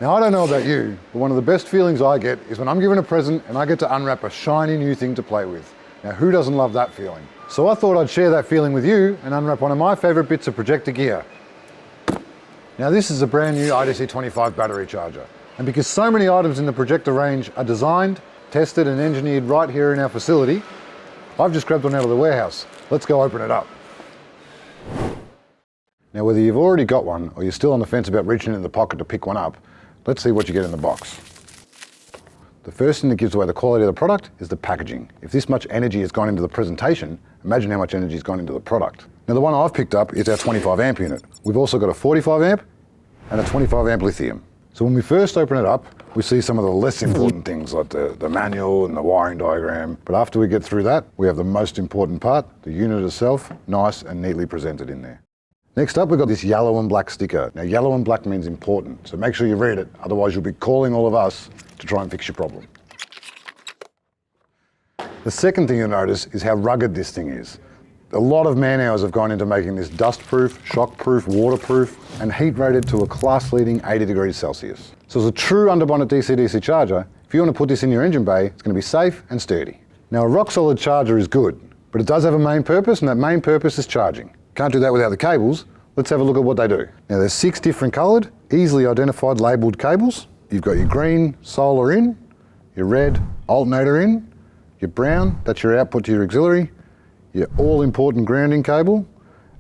Now I don't know about you, but one of the best feelings I get is when I'm given a present and I get to unwrap a shiny new thing to play with. Now who doesn't love that feeling? So I thought I'd share that feeling with you and unwrap one of my favourite bits of Projecta gear. Now this is a brand new IDC25 battery charger. And because so many items in the Projecta range are designed, tested and engineered right here in our facility, I've just grabbed one out of the warehouse. Let's go open it up. Now whether you've already got one or you're still on the fence about reaching in the pocket to pick one up, let's see what you get in the box. The first thing that gives away the quality of the product is the packaging. If this much energy has gone into the presentation, imagine how much energy has gone into the product. Now the one I've picked up is our 25 amp unit. We've also got a 45 amp and a 25 amp lithium. So when we first open it up, we see some of the less important things like the manual and the wiring diagram. But after we get through that, we have the most important part, the unit itself, nice and neatly presented in there. Next up, we've got this yellow and black sticker. Now yellow and black means important, so make sure you read it, otherwise you'll be calling all of us to try and fix your problem. The second thing you'll notice is how rugged this thing is. A lot of man hours have gone into making this dust-proof, shock-proof, waterproof, and heat-rated to a class-leading 80 degrees Celsius. So as a true underbonnet DC-DC charger, if you want to put this in your engine bay, it's going to be safe and sturdy. Now a rock-solid charger is good, but it does have a main purpose, and that main purpose is charging. Can't do that without the cables. Let's have a look at what they do. Now there's 6 different coloured, easily identified labelled cables. You've got your green, solar in, your red, alternator in, your brown, that's your output to your auxiliary, your all-important grounding cable,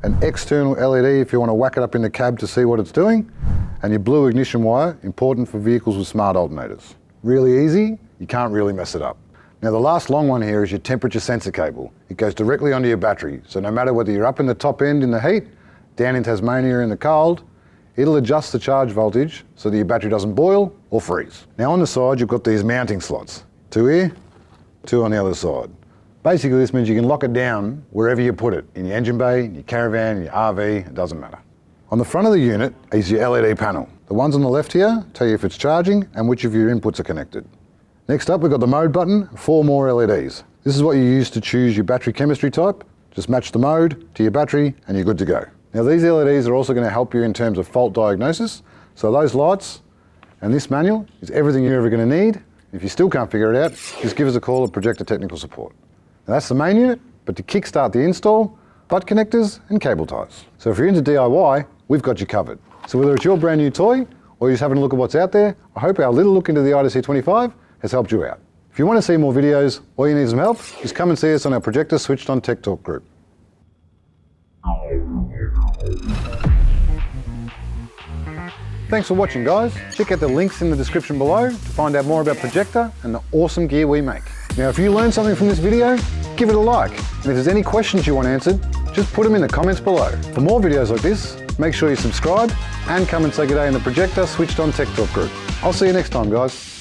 an external LED if you want to whack it up in the cab to see what it's doing, and your blue ignition wire, important for vehicles with smart alternators. Really easy, you can't really mess it up. Now the last long one here is your temperature sensor cable. It goes directly onto your battery, so no matter whether you're up in the top end in the heat, down in Tasmania in the cold, it'll adjust the charge voltage so that your battery doesn't boil or freeze. Now on the side you've got these mounting slots. 2 here, 2 on the other side. Basically this means you can lock it down wherever you put it, in your engine bay, in your caravan, in your RV, it doesn't matter. On the front of the unit is your LED panel. The ones on the left here tell you if it's charging and which of your inputs are connected. Next up we've got the mode button, 4 more LEDs. This is what you use to choose your battery chemistry type. Just match the mode to your battery and you're good to go. Now these LEDs are also going to help you in terms of fault diagnosis. So those lights and this manual is everything you're ever going to need. If you still can't figure it out, just give us a call at Projecta Technical Support. Now that's the main unit, but to kickstart the install, butt connectors and cable ties. So if you're into DIY, we've got you covered. So whether it's your brand new toy or you're just having a look at what's out there, I hope our little look into the IDC25 has helped you out. If you want to see more videos or you need some help, just come and see us on our Projecta Switched On Tech Talk group. Thanks for watching guys. Check out the links in the description below to find out more about Projecta and the awesome gear we make. Now if you learned something from this video, give it a like. And if there's any questions you want answered, just put them in the comments below. For more videos like this, make sure you subscribe and come and say good day in the Projecta Switched On Tech Talk group. I'll see you next time guys.